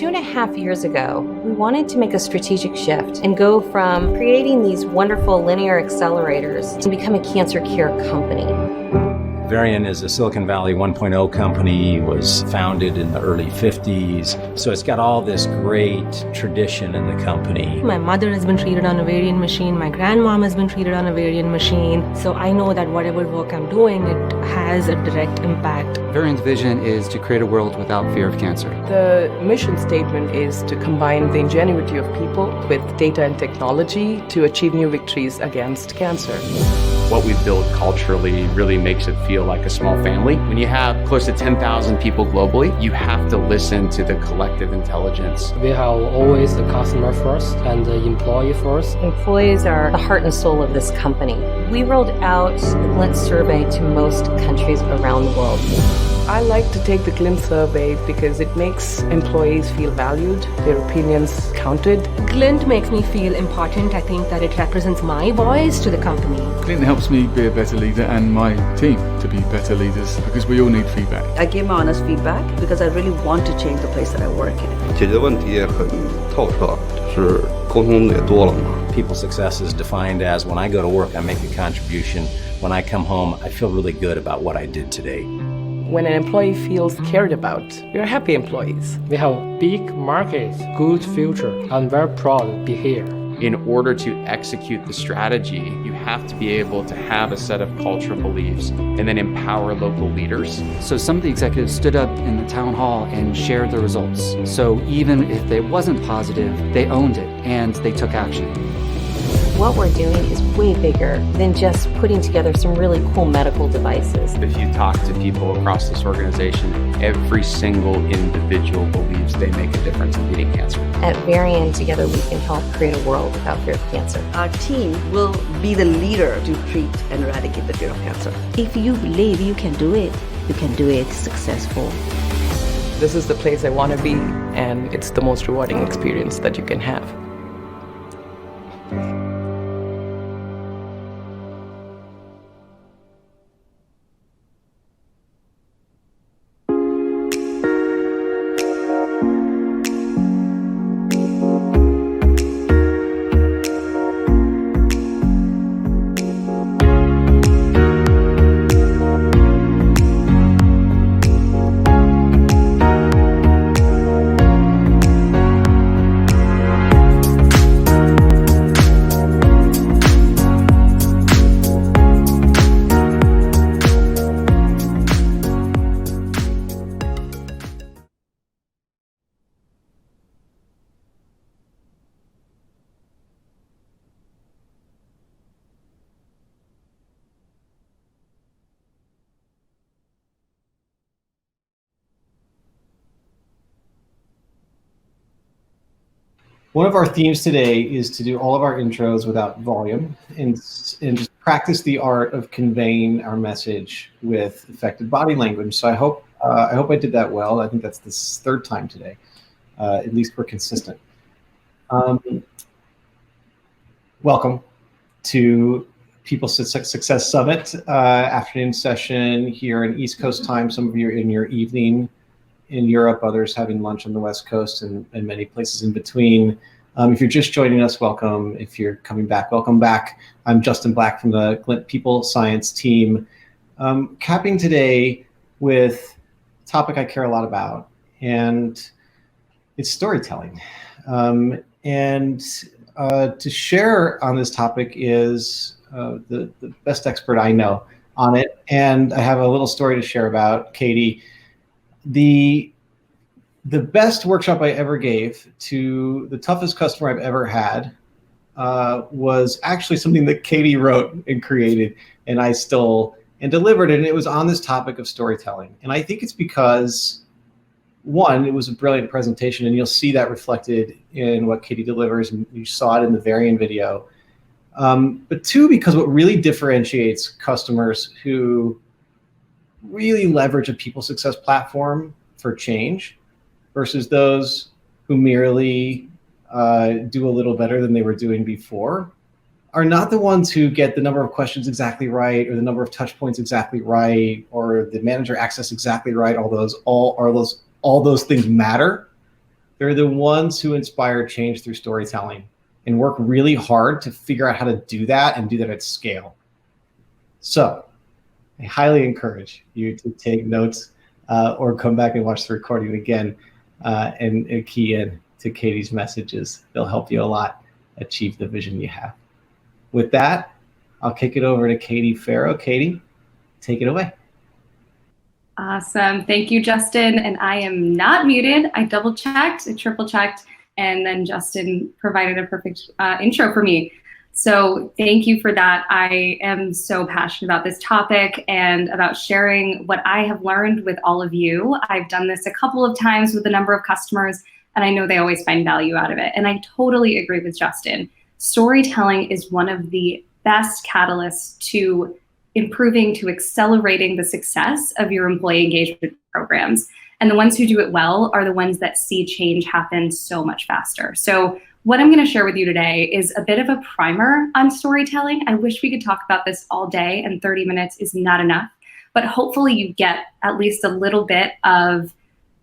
2.5 years ago, we wanted to make a strategic shift and go from creating these wonderful linear accelerators to become a cancer care company. Varian is a Silicon Valley 1.0 company, was founded in the early 50s. So it's got all this great tradition in the company. My mother has been treated on a Varian machine. My grandmom has been treated on a Varian machine. So I know that whatever work I'm doing, it has a direct impact. Varian's vision is to create a world without fear of cancer. The mission statement is to combine the ingenuity of people with data and technology to achieve new victories against cancer. What we've built culturally really makes it feel like a small family. When you have close to 10,000 people globally, you have to listen to the collective intelligence. We have always the customer first and the employee first. Employees are the heart and soul of this company. We rolled out the Glint survey to most countries around the world. I like to take the Glint survey because it makes employees feel valued, their opinions counted. Glint makes me feel important. I think that it represents my voice to the company. Glint helps me be a better leader and my team to be better leaders because we all need feedback. I give honest feedback because I really want to change the place that I work in. 解决问题也很透彻，就是沟通也多了嘛。 People's success is defined as when I go to work, I make a contribution. When I come home, I feel really good about what I did today. When an employee feels cared about, we're happy employees. We have big markets, good future. I'm very proud to be here. In order to execute the strategy, you have to be able to have a set of cultural beliefs and then empower local leaders. So some of the executives stood up in the town hall and shared the results. So even if it wasn't positive, they owned it and they took action. What we're doing is way bigger than just putting together some really cool medical devices. If you talk to people across this organization, every single individual believes they make a difference in beating cancer. At Varian, together we can help create a world without fear of cancer. Our team will be the leader to treat and eradicate the fear of cancer. If you believe you can do it, you can do it successful. This is the place I want to be, and it's the most rewarding experience that you can have. One of our themes today is to do all of our intros without volume and just practice the art of conveying our message with effective body language. So I hope I did that well. I think that's the third time today. At least we're consistent. Welcome to People Success Summit afternoon session here in East Coast time. Some of you are in your evening in Europe, others having lunch on the West Coast and many places in between. If you're just joining us, welcome. If you're coming back, welcome back. I'm Justin Black from the Glint People Science team. Capping today with a topic I care a lot about, and it's storytelling. To share on this topic is the best expert I know on it, and I have a little story to share about Catie. The best workshop I ever gave to the toughest customer I've ever had was actually something that Catie wrote and created, and I stole and delivered it. And it was on this topic of storytelling. And I think it's because, one, it was a brilliant presentation, and you'll see that reflected in what Catie delivers, and you saw it in the Varian video. But two, because what really differentiates customers who really leverage a people success platform for change versus those who merely do a little better than they were doing before are not the ones who get the number of questions exactly right, or the number of touch points exactly right, or the manager access exactly right. All those things matter. They're the ones who inspire change through storytelling and work really hard to figure out how to do that and do that at scale. So I highly encourage you to take notes or come back and watch the recording again and key in to Catie's messages. They'll help you a lot achieve the vision you have. With that, I'll kick it over to Catie Farrow. Catie, take it away. Awesome. Thank you, Justin. And I am not muted. I double checked, I triple checked, and then Justin provided a perfect intro for me. So thank you for that. I am so passionate about this topic and about sharing what I have learned with all of you. I've done this a couple of times with a number of customers, and I know they always find value out of it. And I totally agree with Justin. Storytelling is one of the best catalysts to improving, to accelerating the success of your employee engagement programs. And the ones who do it well are the ones that see change happen so much faster. So what I'm going to share with you today is a bit of a primer on storytelling. I wish we could talk about this all day, and 30 minutes is not enough, but hopefully you get at least a little bit of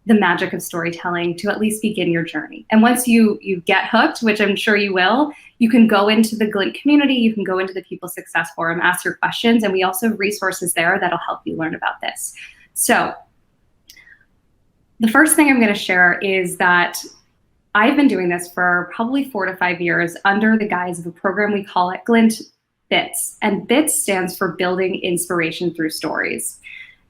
the magic of storytelling to at least begin your journey. And once you get hooked, which I'm sure you will, you can go into the Glint community, you can go into the People Success Forum, ask your questions, and we also have resources there that'll help you learn about this. So the first thing I'm going to share is that I've been doing this for probably 4 to 5 years under the guise of a program we call it Glint BITS. And BITS stands for Building Inspiration Through Stories.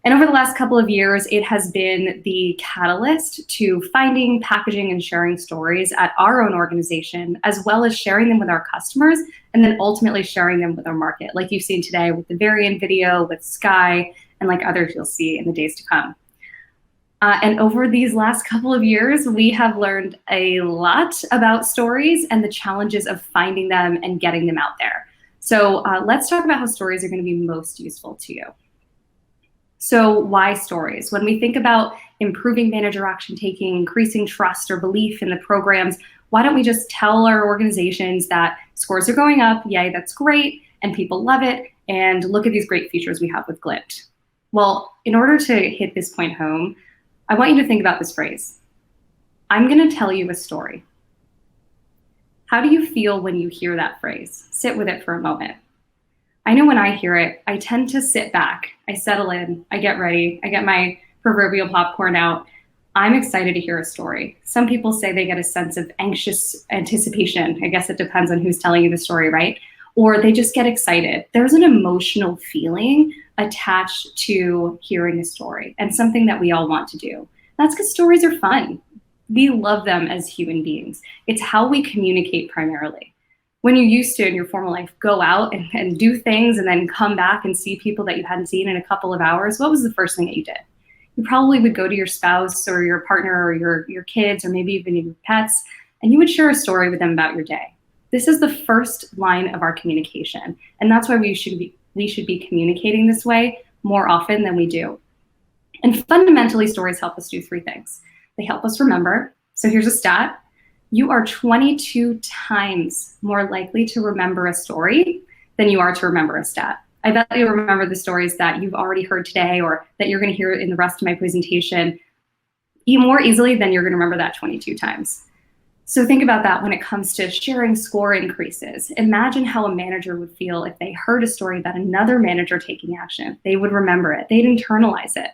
And over the last couple of years, it has been the catalyst to finding, packaging, and sharing stories at our own organization, as well as sharing them with our customers, and then ultimately sharing them with our market, like you've seen today with the Varian video, with Sky, and like others you'll see in the days to come. And over these last couple of years, we have learned a lot about stories and the challenges of finding them and getting them out there. So let's talk about how stories are going to be most useful to you. So why stories? When we think about improving manager action taking, increasing trust or belief in the programs, why don't we just tell our organizations that scores are going up, yay, that's great, and people love it, and look at these great features we have with Glint. Well, in order to hit this point home, I want you to think about this phrase. I'm going to tell you a story. How do you feel when you hear that phrase? Sit with it for a moment. I know when I hear it, I tend to sit back, I settle in, I get ready, I get my proverbial popcorn out. I'm excited to hear a story. Some people say they get a sense of anxious anticipation. I guess it depends on who's telling you the story, right? Or they just get excited. There's an emotional feeling attached to hearing a story, and something that we all want to do. That's because stories are fun. We love them as human beings. It's how we communicate primarily. When you used to, in your formal life, go out and do things and then come back and see people that you hadn't seen in a couple of hours, what was the first thing that you did? You probably would go to your spouse or your partner or your kids or maybe even your pets, and you would share a story with them about your day. This is the first line of our communication, and that's why we should be communicating this way more often than we do. And fundamentally, stories help us do 3 things. They help us remember. So here's a stat. You are 22 times more likely to remember a story than you are to remember a stat. I bet you remember the stories that you've already heard today or that you're going to hear in the rest of my presentation even more easily than you're going to remember that 22 times. So think about that when it comes to sharing score increases. Imagine how a manager would feel if they heard a story about another manager taking action. They would remember it. They'd internalize it.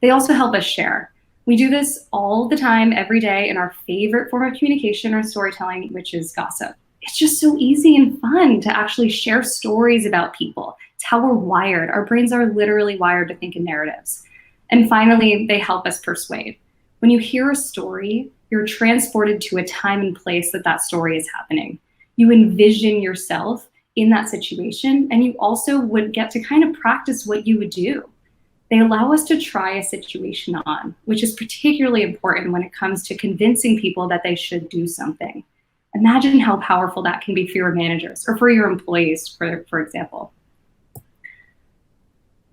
They also help us share. We do this all the time, every day, in our favorite form of communication or storytelling, which is gossip. It's just so easy and fun to actually share stories about people. It's how we're wired. Our brains are literally wired to think in narratives. And finally, they help us persuade. When you hear a story, you're transported to a time and place that story is happening. You envision yourself in that situation, and you also would get to kind of practice what you would do. They allow us to try a situation on, which is particularly important when it comes to convincing people that they should do something. Imagine how powerful that can be for your managers or for your employees, for example.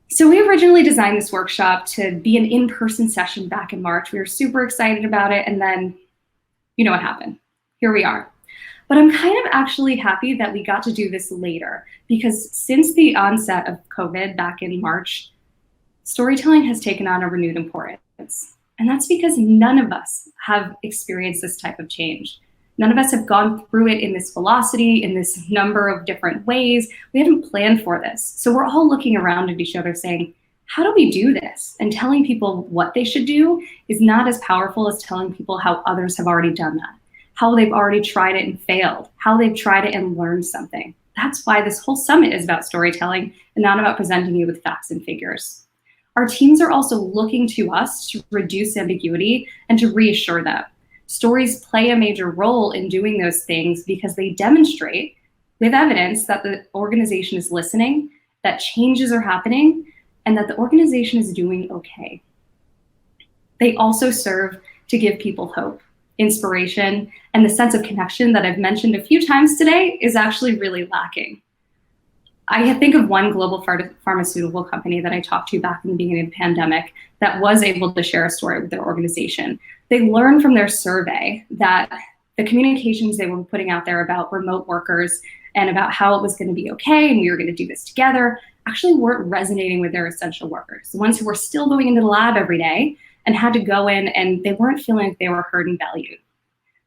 So we originally designed this workshop to be an in-person session back in March. We were super excited about it, and then you know what happened. Here we are. But I'm kind of actually happy that we got to do this later, because since the onset of COVID back in March, storytelling has taken on a renewed importance. And that's because none of us have experienced this type of change. None of us have gone through it in this velocity, in this number of different ways. We haven't planned for this. So we're all looking around at each other saying, how do we do this? And telling people what they should do is not as powerful as telling people how others have already done that, how they've already tried it and failed, how they've tried it and learned something. That's why this whole summit is about storytelling and not about presenting you with facts and figures. Our teams are also looking to us to reduce ambiguity and to reassure them. Stories play a major role in doing those things because they demonstrate with evidence that the organization is listening, that changes are happening, and that the organization is doing okay. They also serve to give people hope, inspiration, and the sense of connection that I've mentioned a few times today is actually really lacking. I think of one global pharmaceutical company that I talked to back in the beginning of the pandemic that was able to share a story with their organization. They learned from their survey that the communications they were putting out there about remote workers and about how it was going to be okay and we were going to do this together actually weren't resonating with their essential workers, the ones who were still going into the lab every day and had to go in and they weren't feeling like they were heard and valued.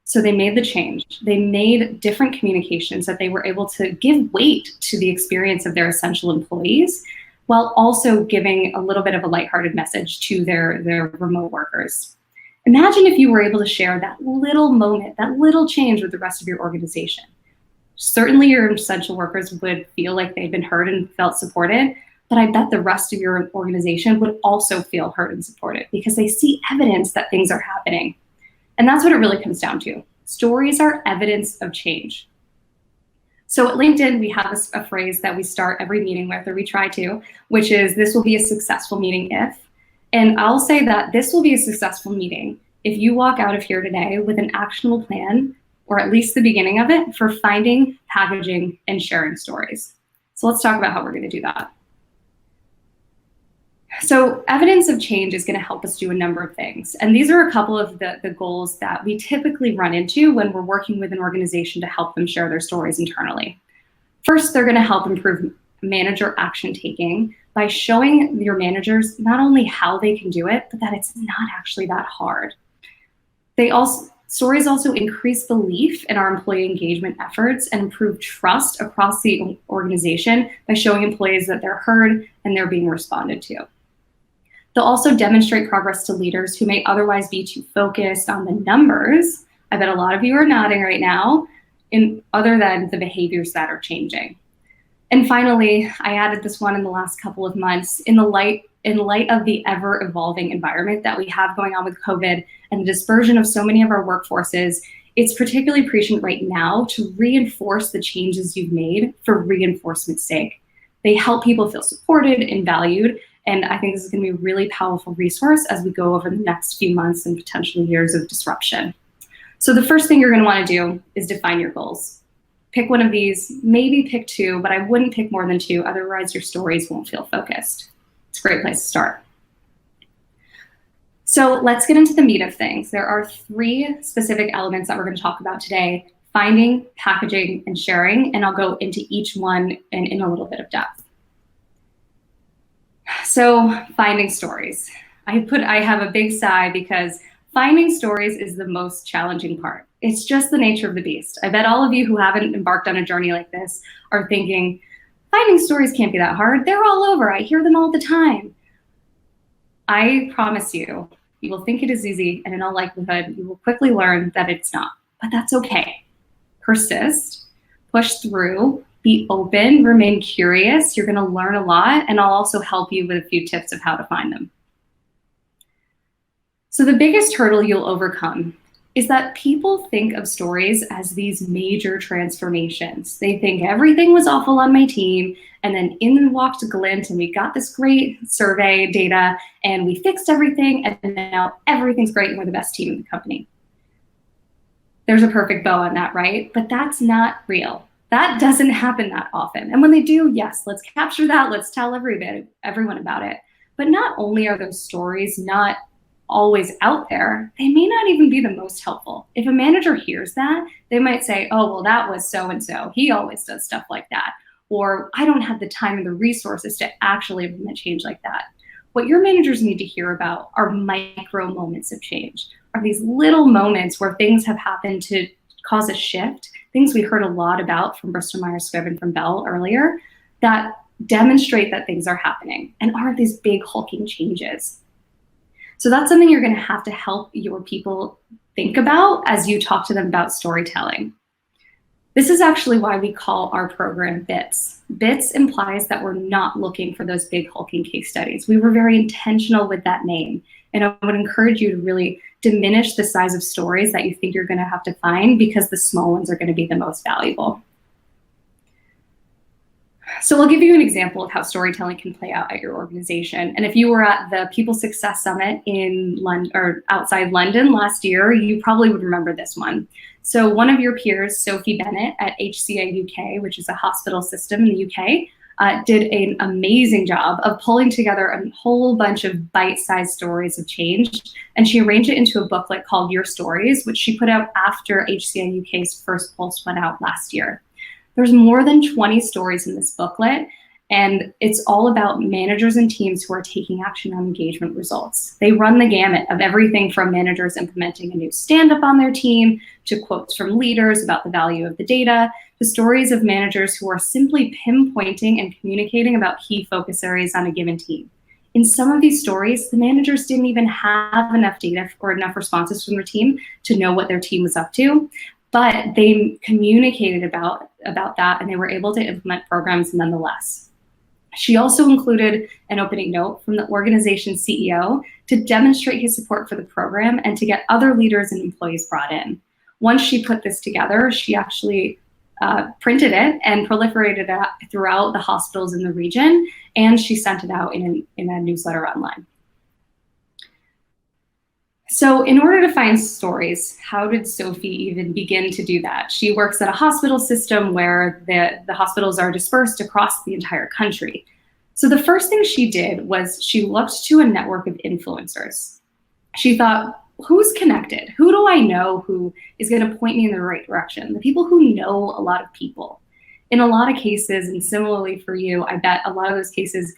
So they made the change. They made different communications that they were able to give weight to the experience of their essential employees while also giving a little bit of a lighthearted message to their remote workers. Imagine if you were able to share that little moment, that little change with the rest of your organization. Certainly your essential workers would feel like they'd been heard and felt supported, but I bet the rest of your organization would also feel heard and supported because they see evidence that things are happening. And that's what it really comes down to. Stories are evidence of change. So at LinkedIn, we have a phrase that we start every meeting with, or we try to, which is, this will be a successful meeting if. And I'll say that this will be a successful meeting if you walk out of here today with an actionable plan, or at least the beginning of it, for finding, packaging, and sharing stories. So let's talk about how we're going to do that. So evidence of change is going to help us do a number of things. And these are a couple of the goals that we typically run into when we're working with an organization to help them share their stories internally. First, they're going to help improve manager action taking by showing your managers not only how they can do it, but that it's not actually that hard. Stories also increase belief in our employee engagement efforts and improve trust across the organization by showing employees that they're heard and they're being responded to. They'll also demonstrate progress to leaders who may otherwise be too focused on the numbers. I bet a lot of you are nodding right now, other than the behaviors that are changing. And finally, I added this one in the last couple of months. In light of the ever-evolving environment that we have going on with COVID and the dispersion of so many of our workforces, it's particularly prescient right now to reinforce the changes you've made for reinforcement's sake. They help people feel supported and valued, and I think this is going to be a really powerful resource as we go over the next few months and potentially years of disruption. So the first thing you're going to want to do is define your goals. Pick one of these, maybe pick two, but I wouldn't pick more than two, otherwise your stories won't feel focused. It's a great place to start. So let's get into the meat of things. There are 3 specific elements that we're going to talk about today: finding, packaging, and sharing, and I'll go into each one in a little bit of depth. So finding stories. I have a big sigh because finding stories is the most challenging part. It's just the nature of the beast. I bet all of you who haven't embarked on a journey like this are thinking, finding stories can't be that hard. They're all over. I hear them all the time. I promise you, you will think it is easy, and in all likelihood, you will quickly learn that it's not. But that's okay. Persist, push through, be open, remain curious. You're going to learn a lot, and I'll also help you with a few tips of how to find them. So the biggest hurdle you'll overcome is that people think of stories as these major transformations. They think everything was awful on my team, and then in walked Glint, and we got this great survey data, and we fixed everything, and now everything's great, and we're the best team in the company. There's a perfect bow on that, right? But that's not real. That doesn't happen that often. And when they do, yes, let's capture that. Let's tell everyone about it. But not only are those stories not always out there, they may not even be the most helpful. If a manager hears that, they might say, oh, well, that was so-and-so. He always does stuff like that. Or I don't have the time and the resources to actually implement change like that. what your managers need to hear about are micro moments of change, are these little moments where things have happened to cause a shift, things we heard a lot about from Bristol Myers Squibb and from Bell earlier, that demonstrate that things are happening and aren't these big hulking changes. So that's something you're going to have to help your people think about as you talk to them about storytelling. This is actually why we call our program BITS. BITS implies that we're not looking for those big hulking case studies. We were very intentional with that name. And I would encourage you to really diminish the size of stories that you think you're going to have to find, because the small ones are going to be the most valuable. So I'll give you an example of how storytelling can play out at your organization. And if you were at the People Success Summit in London or outside London last year, you probably would remember this one. So one of your peers, Sophie Bennett at HCA UK, which is a hospital system in the UK, did an amazing job of pulling together a whole bunch of bite-sized stories of change. And she arranged it into a booklet called Your Stories, which she put out after HCA UK's first pulse went out last year. There's more than 20 stories in this booklet, and it's all about managers and teams who are taking action on engagement results. They run the gamut of everything from managers implementing a new stand-up on their team, to quotes from leaders about the value of the data, to stories of managers who are simply pinpointing and communicating about key focus areas on a given team. In some of these stories, the managers didn't even have enough data or enough responses from their team to know what their team was up to, but they communicated about that, and they were able to implement programs nonetheless. She also included an opening note from the organization's CEO to demonstrate his support for the program and to get other leaders and employees brought in. Once she put this together, she actually printed it and proliferated it throughout the hospitals in the region, and she sent it out in a newsletter online. So in order to find stories, how did Sophie even begin to do that? She works at a hospital system where the hospitals are dispersed across the entire country. So the first thing she did was she looked to a network of influencers. She thought, who's connected? Who do I know who is going to point me in the right direction? The people who know a lot of people. In a lot of cases, and similarly for you, I bet a lot of those cases,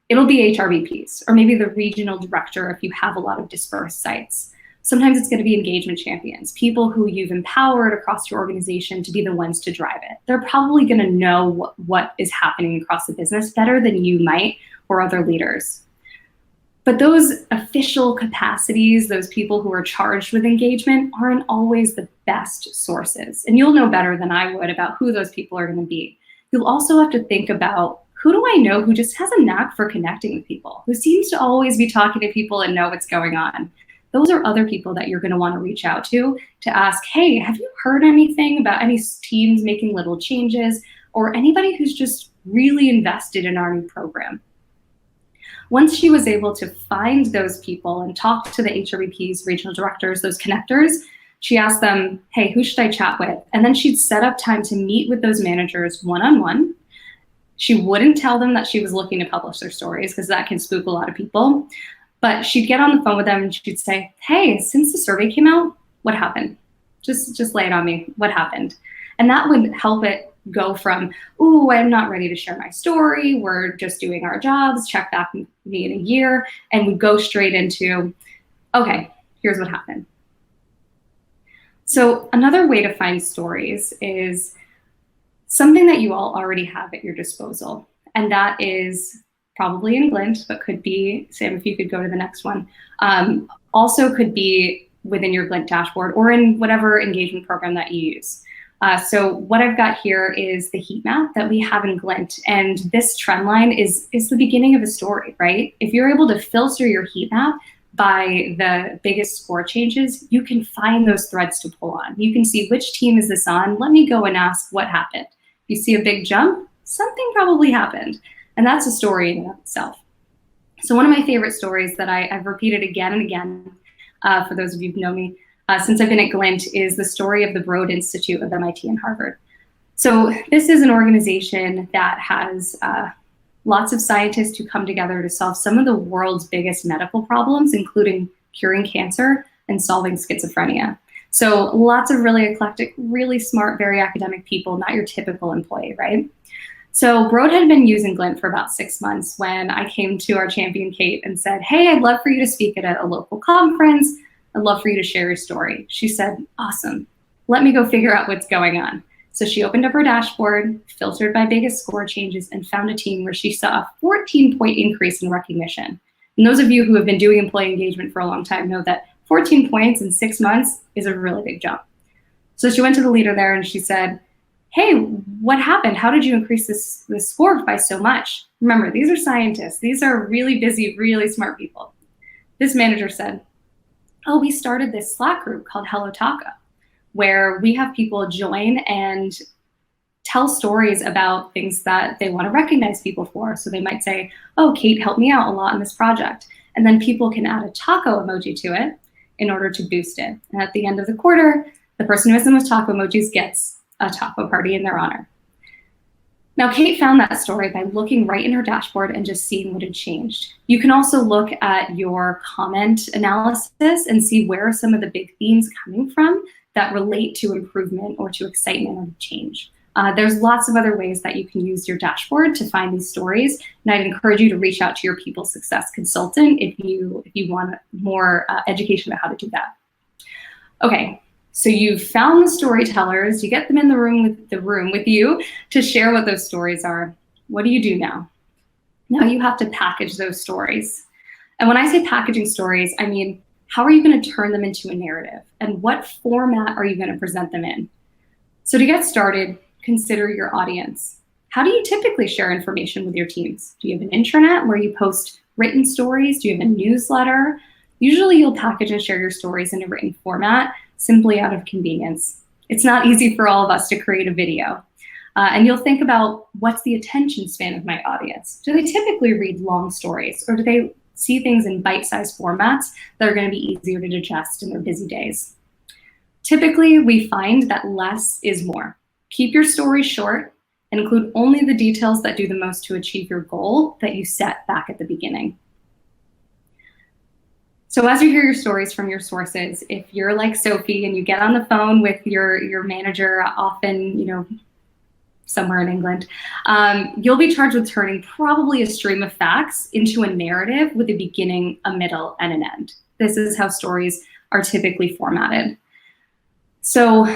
it'll be HRBPs, or maybe the regional director if you have a lot of dispersed sites. Sometimes it's going to be engagement champions, people who you've empowered across your organization to be the ones to drive it. They're probably going to know what is happening across the business better than you might or other leaders. But those official capacities, those people who are charged with engagement, aren't always the best sources. And you'll know better than I would about who those people are going to be. You'll also have to think about, who do I know who just has a knack for connecting with people, who seems to always be talking to people and know what's going on? Those are other people that you're going to want to reach out to ask, hey, have you heard anything about any teams making little changes, or anybody who's just really invested in our new program? Once she was able to find those people and talk to the HRBPs, regional directors, those connectors, she asked them, hey, who should I chat with? And then she'd set up time to meet with those managers one-on-one. She wouldn't tell them that she was looking to publish their stories, because that can spook a lot of people. But she'd get on the phone with them and she'd say, hey, since the survey came out, what happened? Just lay it on me. What happened? And that would help it go from, ooh, I'm not ready to share my story. We're just doing our jobs. Check back with me in a year. And we go straight into, okay, here's what happened. So another way to find stories is something that you all already have at your disposal. And that is probably in Glint, but could be, Sam, if you could go to the next one, also could be within your Glint dashboard or in whatever engagement program that you use. So what I've got here is the heat map that we have in Glint. And this trend line is the beginning of a story, right? If you're able to filter your heat map by the biggest score changes, you can find those threads to pull on. You can see, which team is this on? Let me go and ask what happened. If you see a big jump, something probably happened. And that's a story in and of itself. So one of my favorite stories that I've repeated again and again, for those of you who know me, since I've been at Glint, is the story of the Broad Institute of MIT and Harvard. So this is an organization that has lots of scientists who come together to solve some of the world's biggest medical problems, including curing cancer and solving schizophrenia. So lots of really eclectic, really smart, very academic people, not your typical employee, right? So Broad had been using Glint for about 6 months when I came to our champion, Kate, and said, hey, I'd love for you to speak at a local conference. I'd love for you to share your story. She said, awesome. Let me go figure out what's going on. So she opened up her dashboard, filtered by biggest score changes, and found a team where she saw a 14-point increase in recognition. And those of you who have been doing employee engagement for a long time know that 14 points in 6 months is a really big jump. So she went to the leader there and she said, hey, what happened? How did you increase this score by so much? Remember, these are scientists. These are really busy, really smart people. This manager said, oh, we started this Slack group called Hello Taco, where we have people join and tell stories about things that they want to recognize people for. So they might say, oh, Kate helped me out a lot in this project. And then people can add a taco emoji to it in order to boost it. And at the end of the quarter, the person who has the most taco emojis gets a taco party in their honor. Now, Kate found that story by looking right in her dashboard and just seeing what had changed. You can also look at your comment analysis and see where are some of the big themes coming from that relate to improvement or to excitement or change. There's lots of other ways that you can use your dashboard to find these stories, and I'd encourage you to reach out to your people success consultant if you want more education about how to do that. Okay, so you've found the storytellers, you get them in the room with you to share what those stories are. What do you do now? Now you have to package those stories. And when I say packaging stories, I mean, how are you going to turn them into a narrative? And what format are you going to present them in? So to get started, consider your audience. How do you typically share information with your teams? Do you have an intranet where you post written stories? Do you have a newsletter? Usually you'll package and share your stories in a written format simply out of convenience. It's not easy for all of us to create a video. And you'll think about, what's the attention span of my audience? Do they typically read long stories, or do they see things in bite-sized formats that are going to be easier to digest in their busy days? Typically, we find that less is more. Keep your story short and include only the details that do the most to achieve your goal that you set back at the beginning. So as you hear your stories from your sources, if you're like Sophie and you get on the phone with your manager, often, somewhere in England, you'll be charged with turning probably a stream of facts into a narrative with a beginning, a middle, and an end. This is how stories are typically formatted. So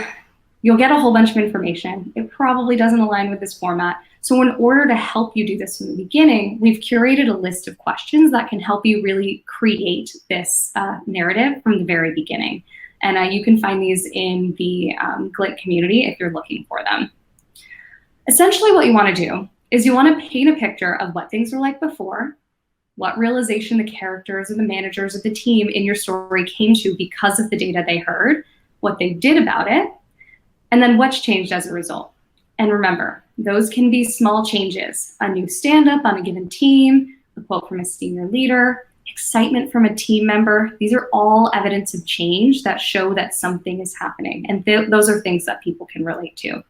you'll get a whole bunch of information. It probably doesn't align with this format. So in order to help you do this from the beginning, we've curated a list of questions that can help you really create this narrative from the very beginning. And you can find these in the Glint community if you're looking for them. Essentially what you want to do is you want to paint a picture of what things were like before, what realization the characters or the managers or the team in your story came to because of the data they heard, what they did about it, and then what's changed as a result. And remember, those can be small changes, a new stand-up on a given team, a quote from a senior leader, excitement from a team member. These are all evidence of change that show that something is happening. And those are things that people can relate to.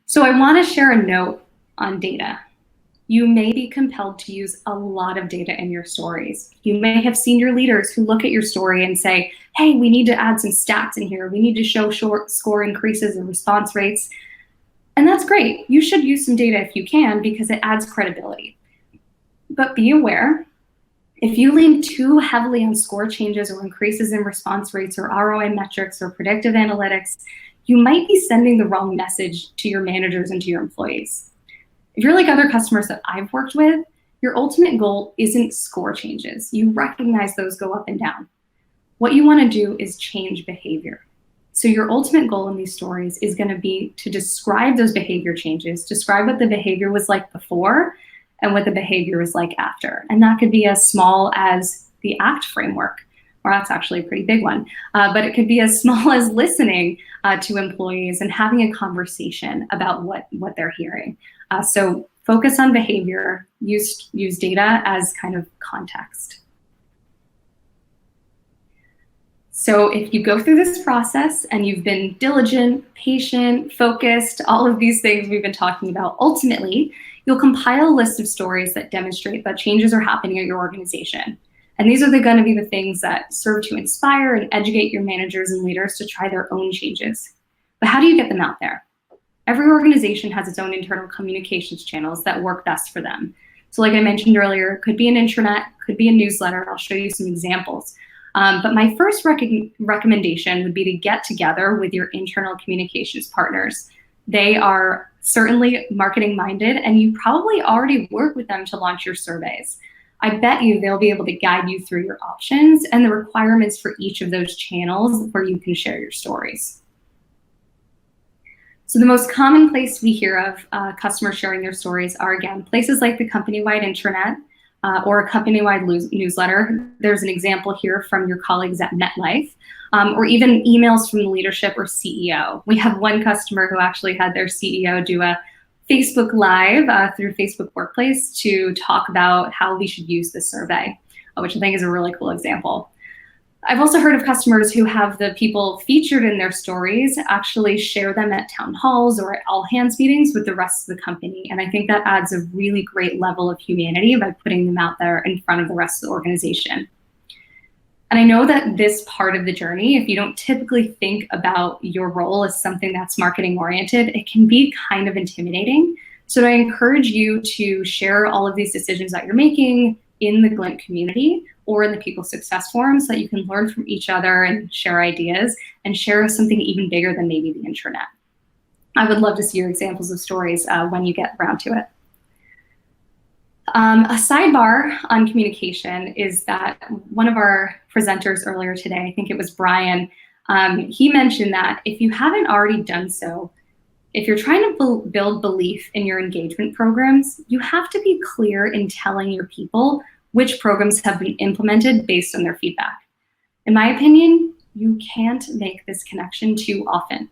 So I want to share a note on data. You may be compelled to use a lot of data in your stories. You may have senior leaders who look at your story and say, hey, we need to add some stats in here. We need to show short score increases and response rates. And that's great. You should use some data if you can, because it adds credibility. But be aware, if you lean too heavily on score changes or increases in response rates or ROI metrics or predictive analytics, you might be sending the wrong message to your managers and to your employees. If you're like other customers that I've worked with, your ultimate goal isn't score changes. You recognize those go up and down. What you want to do is change behavior. So your ultimate goal in these stories is going to be to describe those behavior changes, describe what the behavior was like before and what the behavior was like after. And that could be as small as the ACT framework, or that's actually a pretty big one. But it could be as small as listening to employees and having a conversation about what they're hearing. So focus on behavior, use data as kind of context. So if you go through this process and you've been diligent, patient, focused, all of these things we've been talking about, ultimately, you'll compile a list of stories that demonstrate that changes are happening at your organization. And these are going to be the things that serve to inspire and educate your managers and leaders to try their own changes. But how do you get them out there? Every organization has its own internal communications channels that work best for them. So like I mentioned earlier, it could be an intranet, could be a newsletter. I'll show you some examples. But my first recommendation would be to get together with your internal communications partners. They are certainly marketing minded, and you probably already work with them to launch your surveys. I bet you they'll be able to guide you through your options and the requirements for each of those channels where you can share your stories. So the most common place we hear of customers sharing their stories are, again, places like the company-wide intranet or a company-wide newsletter. There's an example here from your colleagues at MetLife, or even emails from the leadership or CEO. We have one customer who actually had their CEO do a Facebook Live through Facebook Workplace to talk about how we should use this survey, which I think is a really cool example. I've also heard of customers who have the people featured in their stories actually share them at town halls or at all hands meetings with the rest of the company. And I think that adds a really great level of humanity by putting them out there in front of the rest of the organization. And I know that this part of the journey, if you don't typically think about your role as something that's marketing oriented, it can be kind of intimidating. So I encourage you to share all of these decisions that you're making in the Glint community or in the People Success Forum so that you can learn from each other and share ideas and share something even bigger than maybe the intranet. I would love to see your examples of stories when you get around to it. A sidebar on communication is that one of our presenters earlier today, I think it was Brian, he mentioned that if you haven't already done so, if you're trying to build belief in your engagement programs, you have to be clear in telling your people which programs have been implemented based on their feedback. In my opinion, you can't make this connection too often.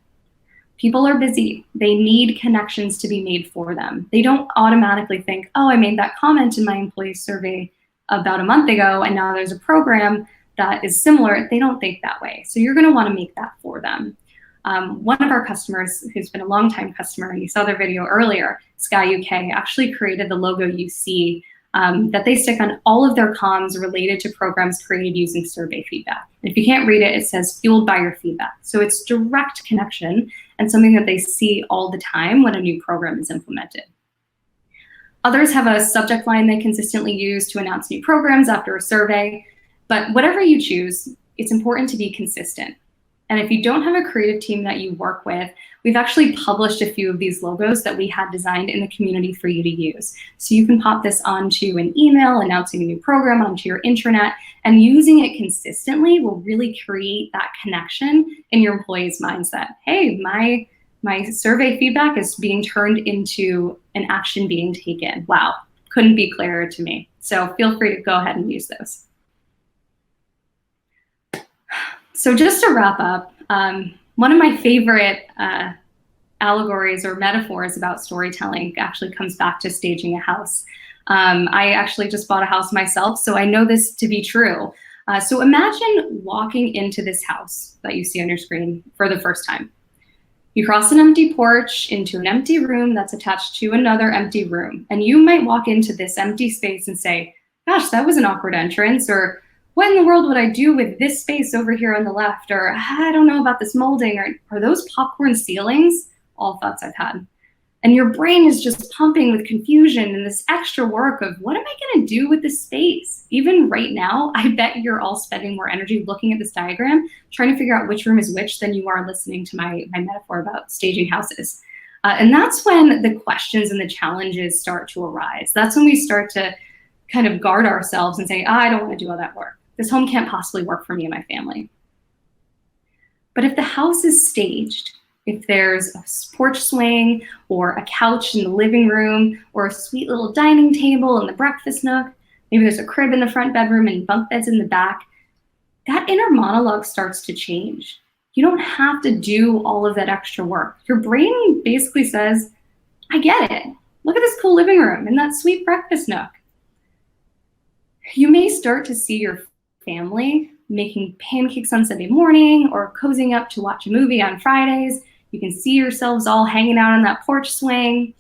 People are busy. They need connections to be made for them. They don't automatically think, oh, I made that comment in my employee survey about a month ago, and now there's a program that is similar. They don't think that way. So you're gonna wanna make that for them. One of our customers, who's been a longtime customer, and you saw their video earlier, Sky UK, actually created the logo you see that they stick on all of their comms related to programs created using survey feedback. If you can't read it, it says fueled by your feedback. So it's direct connection and something that they see all the time when a new program is implemented. Others have a subject line they consistently use to announce new programs after a survey, but whatever you choose, it's important to be consistent. And if you don't have a creative team that you work with, we've actually published a few of these logos that we had designed in the community for you to use. So you can pop this onto an email, announcing a new program onto your intranet, and using it consistently will really create that connection in your employees' minds that, hey, my survey feedback is being turned into an action being taken. Wow, couldn't be clearer to me. So feel free to go ahead and use those. So just to wrap up, one of my favorite allegories or metaphors about storytelling actually comes back to staging a house. I actually just bought a house myself, so I know this to be true. So imagine walking into this house that you see on your screen for the first time. You cross an empty porch into an empty room that's attached to another empty room. And you might walk into this empty space and say, gosh, that was an awkward entrance, or what in the world would I do with this space over here on the left? Or I don't know about this molding, or are those popcorn ceilings? All thoughts I've had. And your brain is just pumping with confusion and this extra work of what am I gonna do with this space? Even right now, I bet you're all spending more energy looking at this diagram, trying to figure out which room is which than you are listening to my metaphor about staging houses. And that's when the questions and the challenges start to arise. That's when we start to kind of guard ourselves and say, I don't wanna do all that work. This home can't possibly work for me and my family. But if the house is staged, if there's a porch swing or a couch in the living room or a sweet little dining table in the breakfast nook, maybe there's a crib in the front bedroom and bunk beds in the back, that inner monologue starts to change. You don't have to do all of that extra work. Your brain basically says, I get it. Look at this cool living room and that sweet breakfast nook. You may start to see your family making pancakes on Sunday morning or cozying up to watch a movie on Fridays. You can see yourselves all hanging out on that porch swing.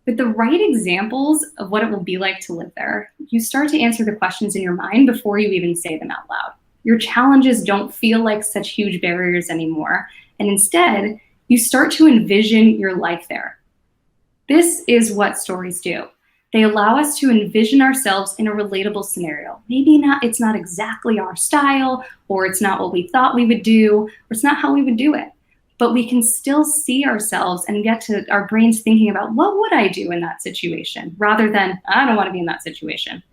With the right examples of what it will be like to live there, you start to answer the questions in your mind before you even say them out loud. Your challenges don't feel like such huge barriers anymore. And instead, You start to envision your life there. This is what stories do. They allow us to envision ourselves in a relatable scenario. Maybe it's not exactly our style, or it's not what we thought we would do, or it's not how we would do it. But we can still see ourselves and get to our brains thinking about, what would I do in that situation, rather than, I don't want to be in that situation.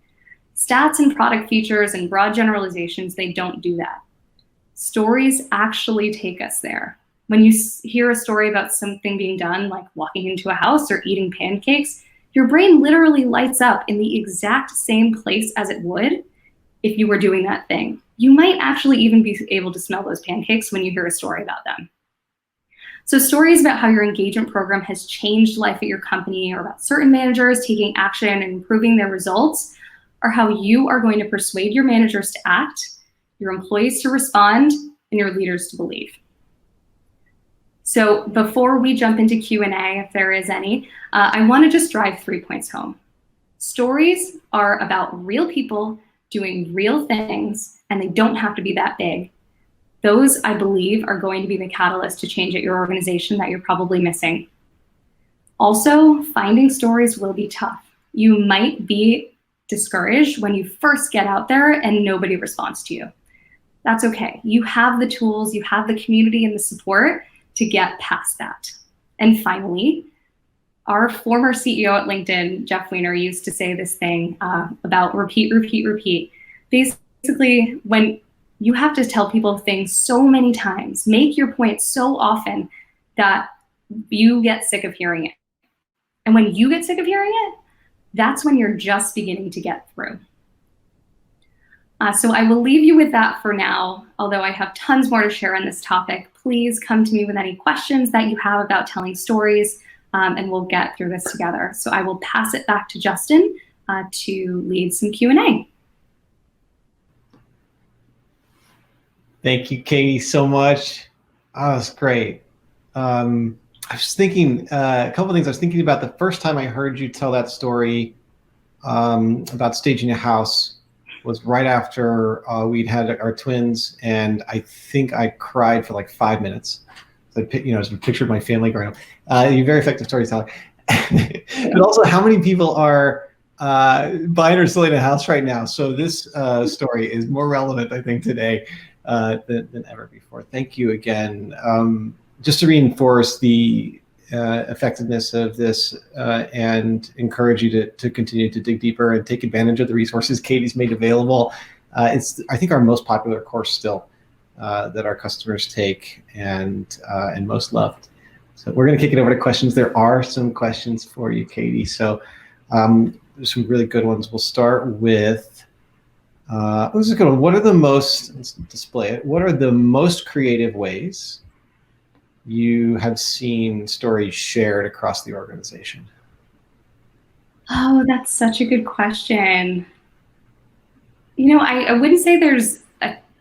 Stats and product features and broad generalizations, they don't do that. Stories actually take us there. When you hear a story about something being done, like walking into a house or eating pancakes, your brain literally lights up in the exact same place as it would if you were doing that thing. You might actually even be able to smell those pancakes when you hear a story about them. So stories about how your engagement program has changed life at your company, or about certain managers taking action and improving their results, are how you are going to persuade your managers to act, your employees to respond, and your leaders to believe. So before we jump into Q&A, if there is any, I want to just drive 3 points home. Stories are about real people doing real things, and they don't have to be that big. Those, I believe, are going to be the catalyst to change at your organization that you're probably missing. Also, finding stories will be tough. You might be discouraged when you first get out there and nobody responds to you. That's okay. You have the tools, you have the community and the support to get past that. And finally, our former CEO at LinkedIn, Jeff Weiner, used to say this thing about repeat, repeat, repeat. Basically, when you have to tell people things so many times, make your point so often that you get sick of hearing it. And when you get sick of hearing it, that's when you're just beginning to get through. So I will leave you with that for now, although I have tons more to share on this topic. Please come to me with any questions that you have about telling stories, and we'll get through this together. So I will pass it back to Justin to lead some Q&A. Thank you, Catie, so much. Oh, that's great. I was thinking a couple of things. I was thinking about the first time I heard you tell that story about staging a house was right after we'd had our twins, and I think I cried for like 5 minutes. So as I pictured my family growing up. You're a very effective storyteller. But also, how many people are buying or selling a house right now? So this story is more relevant, I think, today than ever before. Thank you again. Just to reinforce the effectiveness of this and encourage you to continue to dig deeper and take advantage of the resources Catie's made available. It's, I think, our most popular course still that our customers take and most loved. So we're going to kick it over to questions. There are some questions for you, Catie. So there's some really good ones. We'll start with, let's just go. What are the most, let's display it. What are the most creative ways you have seen stories shared across the organization? Oh, that's such a good question. I wouldn't say there's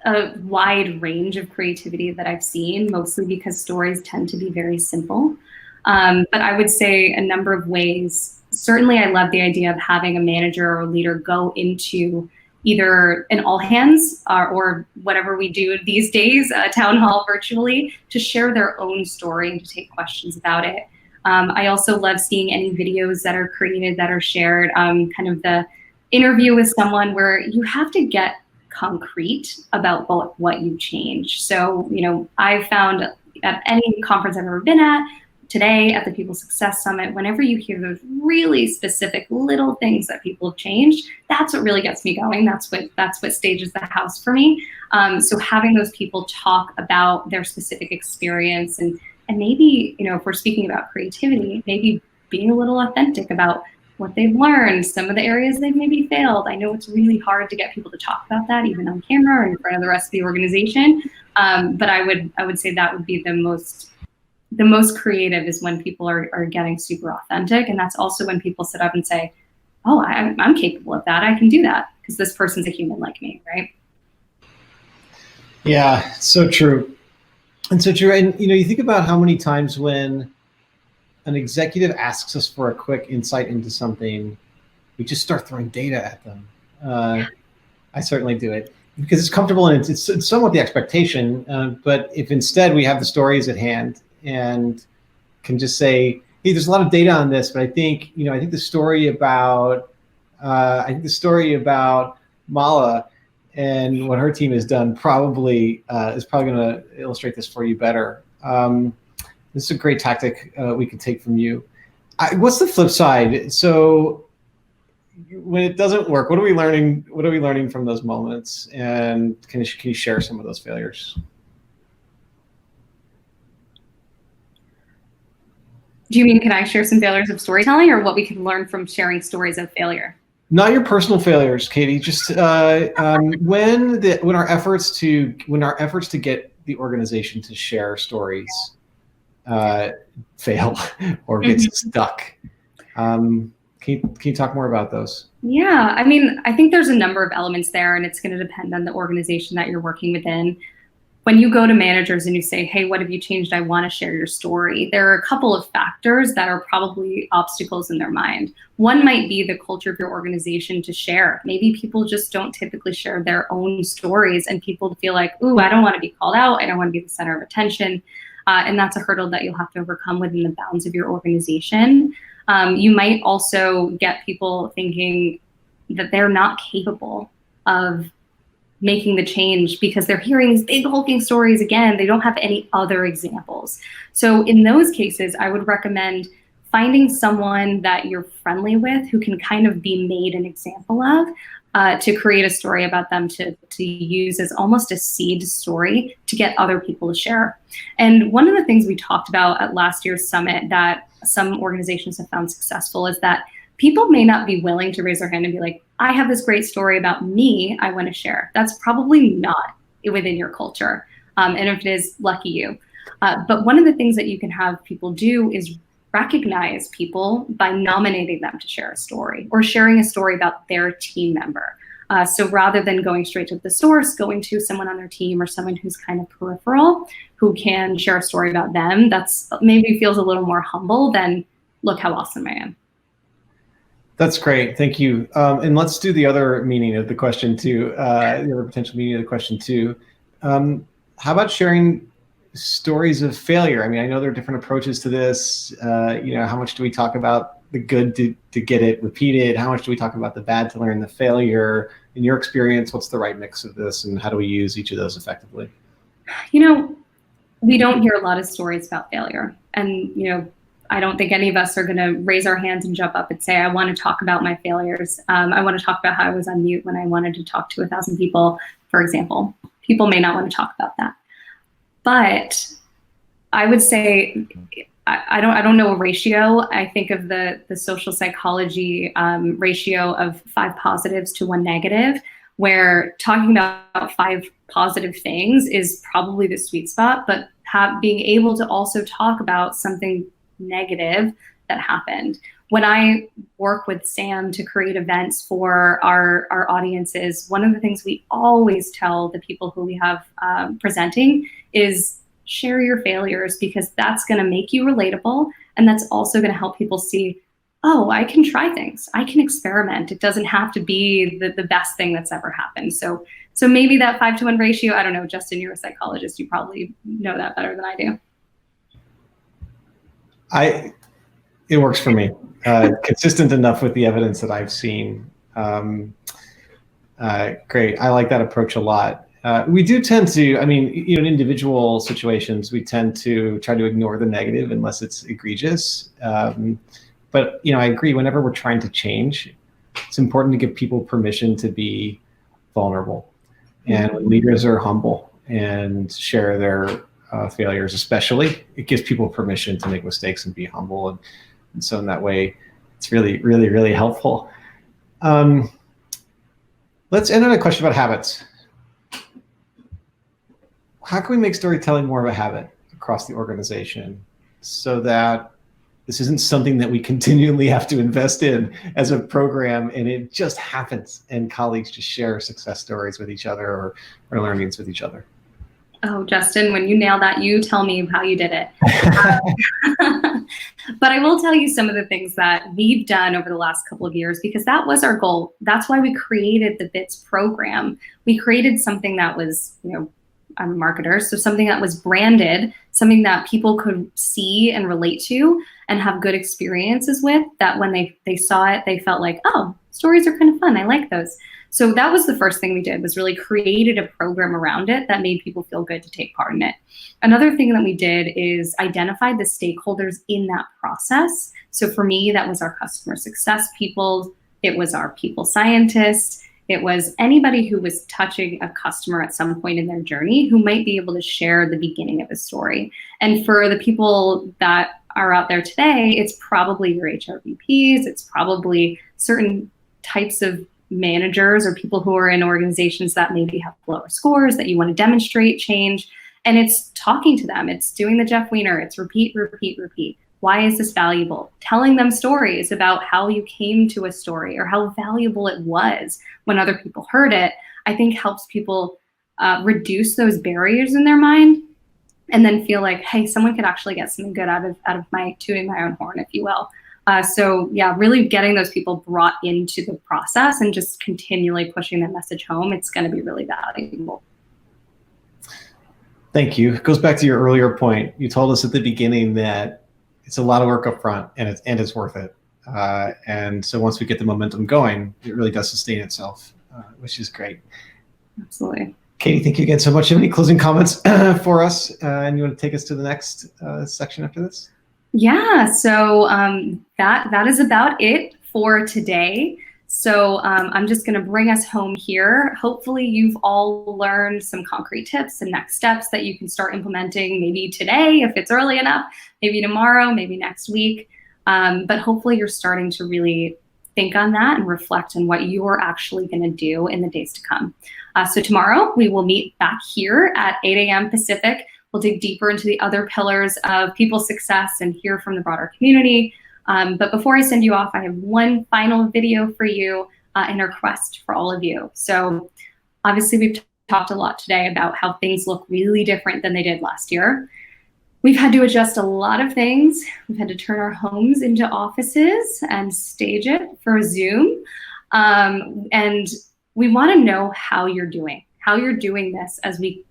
a wide range of creativity that I've seen, mostly because stories tend to be very simple. But I would say a number of ways. Certainly, I love the idea of having a manager or leader go into either an all hands or whatever we do these days, a town hall virtually, to share their own story and to take questions about it. I also love seeing any videos that are created that are shared, kind of the interview with someone where you have to get concrete about what you change. So, I found at any conference I've ever been at, today at the People Success Summit, whenever you hear those really specific little things that people have changed, that's what really gets me going. That's what stages the house for me. So having those people talk about their specific experience and maybe, if we're speaking about creativity, maybe being a little authentic about what they've learned, some of the areas they've maybe failed. I know it's really hard to get people to talk about that, even on camera or in front of the rest of the organization. But I would say that would be the most creative, is when people are getting super authentic. And that's also when people sit up and say, oh, I'm capable of that. I can do that because this person's a human like me, right? Yeah, so true. And so true. And, you think about how many times when an executive asks us for a quick insight into something, we just start throwing data at them. I certainly do it because it's comfortable and it's somewhat the expectation. But if instead we have the stories at hand, and can just say, hey, there's a lot of data on this, but I think the story about Mala and what her team has done probably is probably going to illustrate this for you better. This is a great tactic we could take from you. What's the flip side? So when it doesn't work, what are we learning? What are we learning from those moments? And can you share some of those failures? Do you mean, can I share some failures of storytelling, or what we can learn from sharing stories of failure? Not your personal failures, Catie. Just when our efforts to get the organization to share stories fail or get stuck. Can you talk more about those? Yeah, I mean, I think there's a number of elements there, and it's going to depend on the organization that you're working within. When you go to managers and you say, hey, what have you changed? I want to share your story. There are a couple of factors that are probably obstacles in their mind. One might be the culture of your organization to share. Maybe people just don't typically share their own stories, and people feel like, ooh, I don't want to be called out. I don't want to be the center of attention. And that's a hurdle that you'll have to overcome within the bounds of your organization. You might also get people thinking that they're not capable of making the change because they're hearing these big hulking stories again. They don't have any other examples. So in those cases, I would recommend finding someone that you're friendly with who can kind of be made an example of, to create a story about them to use as almost a seed story to get other people to share. And one of the things we talked about at last year's summit that some organizations have found successful is that people may not be willing to raise their hand and be like, I have this great story about me I want to share. That's probably not within your culture. And if it is, lucky you. But one of the things that you can have people do is recognize people by nominating them to share a story or sharing a story about their team member. So rather than going straight to the source, going to someone on their team or someone who's kind of peripheral who can share a story about them, that's maybe feels a little more humble than, look how awesome I am. That's great. Thank you. And let's do the other meaning of the question too, the other potential meaning of the question too. How about sharing stories of failure? I mean, I know there are different approaches to this. How much do we talk about the good to get it repeated? How much do we talk about the bad to learn the failure? In your experience, what's the right mix of this, and how do we use each of those effectively? We don't hear a lot of stories about failure. And, I don't think any of us are going to raise our hands and jump up and say, I want to talk about my failures. I want to talk about how I was on mute when I wanted to talk to 1,000 people, for example. People may not want to talk about that. But I would say, I don't know a ratio. I think of the social psychology ratio of 5 positives to 1 negative, where talking about 5 positive things is probably the sweet spot, but being able to also talk about something negative that happened. When I work with Sam to create events for our audiences, one of the things we always tell the people who we have presenting is share your failures, because that's going to make you relatable. And that's also going to help people see, oh, I can try things. I can experiment. It doesn't have to be the best thing that's ever happened. So maybe that 5 to 1 ratio, I don't know, Justin, you're a psychologist. You probably know that better than I do. It works for me. Consistent enough with the evidence that I've seen. Great. I like that approach a lot. We do tend to, in individual situations, we tend to try to ignore the negative unless it's egregious. But I agree, whenever we're trying to change, it's important to give people permission to be vulnerable. And when leaders are humble and share their failures, especially, it gives people permission to make mistakes and be humble, and so in that way, it's really, really, really helpful. Let's end on a question about habits. How can we make storytelling more of a habit across the organization so that this isn't something that we continually have to invest in as a program, and it just happens and colleagues just share success stories with each other or learnings with each other? Oh, Justin, when you nail that, you tell me how you did it. But I will tell you some of the things that we've done over the last couple of years, because that was our goal. That's why we created the BITS program. We created something that was, I'm a marketer, so something that was branded, something that people could see and relate to and have good experiences with, that when they saw it, they felt like, oh, stories are kind of fun. I like those. So that was the first thing we did, was really created a program around it that made people feel good to take part in it. Another thing that we did is identify the stakeholders in that process. So for me, that was our customer success people. It was our people scientists. It was anybody who was touching a customer at some point in their journey who might be able to share the beginning of a story. And for the people that are out there today, it's probably your HRBPs, it's probably certain types of managers or people who are in organizations that maybe have lower scores that you want to demonstrate change. And it's talking to them, it's doing the Jeff Weiner, it's repeat, repeat, repeat. Why is this valuable? Telling them stories about how you came to a story or how valuable it was when other people heard it, I think helps people reduce those barriers in their mind and then feel like, hey, someone could actually get something good out of my tooting my own horn, if you will. So yeah, really getting those people brought into the process and just continually pushing the message home, it's going to be really valuable. Thank you. It goes back to your earlier point. You told us at the beginning that it's a lot of work up front and it's worth it. And so once we get the momentum going, it really does sustain itself, which is great. Absolutely. Catie, thank you again so much. Do you have any closing comments for us? And you want to take us to the next section after this? Yeah, so that is about it for today. So I'm just going to bring us home here. Hopefully you've all learned some concrete tips and next steps that you can start implementing maybe today if it's early enough, maybe tomorrow, maybe next week. But hopefully you're starting to really think on that and reflect on what you're actually going to do in the days to come. So tomorrow we will meet back here at 8 a.m. Pacific. We'll dig deeper into the other pillars of people success and hear from the broader community. But before I send you off, I have one final video for you and a request for all of you. So obviously we've talked a lot today about how things look really different than they did last year. We've had to adjust a lot of things. We've had to turn our homes into offices and stage it for Zoom. And we want to know how you're doing this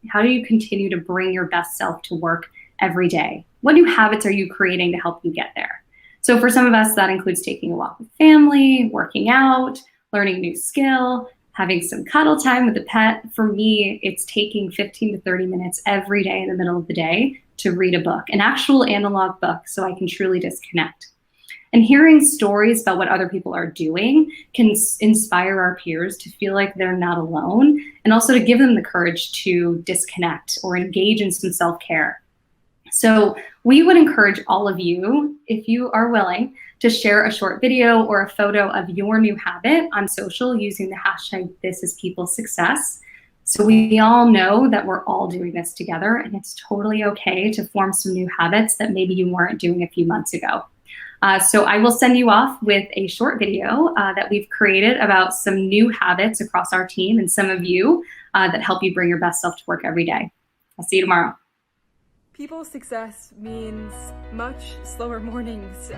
how do you continue to bring your best self to work every day? What new habits are you creating to help you get there? So for some of us, that includes taking a walk with family, working out, learning a new skill, having some cuddle time with a pet. For me, it's taking 15 to 30 minutes every day in the middle of the day to read a book, an actual analog book, so I can truly disconnect. And hearing stories about what other people are doing can inspire our peers to feel like they're not alone, and also to give them the courage to disconnect or engage in some self-care. So we would encourage all of you, if you are willing, to share a short video or a photo of your new habit on social using the hashtag #ThisIsPeopleSuccess. So we all know that we're all doing this together, and it's totally okay to form some new habits that maybe you weren't doing a few months ago. So I will send you off with a short video that we've created about some new habits across our team and some of you that help you bring your best self to work every day. I'll see you tomorrow. People success means much slower mornings.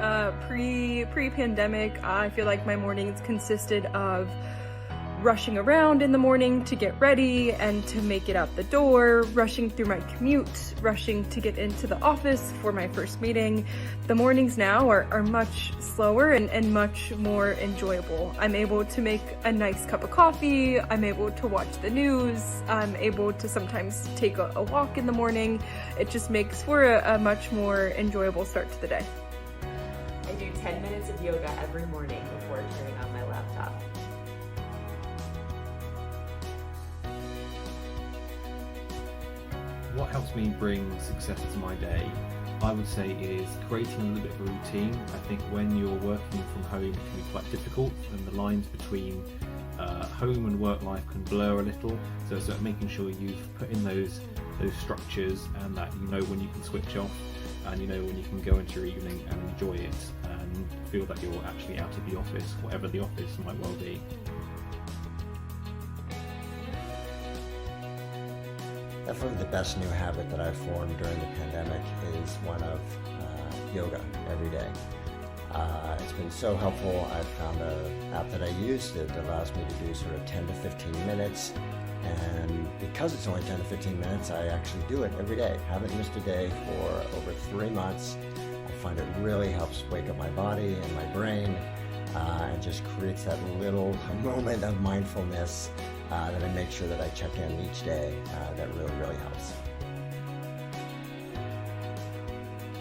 Pre-pandemic, I feel like my mornings consisted of rushing around in the morning to get ready and to make it out the door, rushing through my commute, rushing to get into the office for my first meeting. The mornings now are much slower and much more enjoyable. I'm able to make a nice cup of coffee, I'm able to watch the news, I'm able to sometimes take a walk in the morning. It just makes for a much more enjoyable start to the day. I do 10 minutes of yoga every morning before turning on my laptop. What helps me bring success to my day, I would say, is creating a little bit of a routine. I think when you're working from home, it can be quite difficult, and the lines between home and work life can blur a little. So making sure you've put in those structures, and that you know when you can switch off, and you know when you can go into your evening and enjoy it, and feel that you're actually out of the office, whatever the office might well be. Definitely the best new habit that I've formed during the pandemic is one of yoga every day. It's been so helpful. I've found an app that I use that allows me to do sort of 10 to 15 minutes, And because it's only 10 to 15 minutes, I actually do it every day. Haven't missed a day for over 3 months. I find it really helps wake up my body and my brain, and just creates that little moment of mindfulness that I make sure that I check in each day. That really, really helps.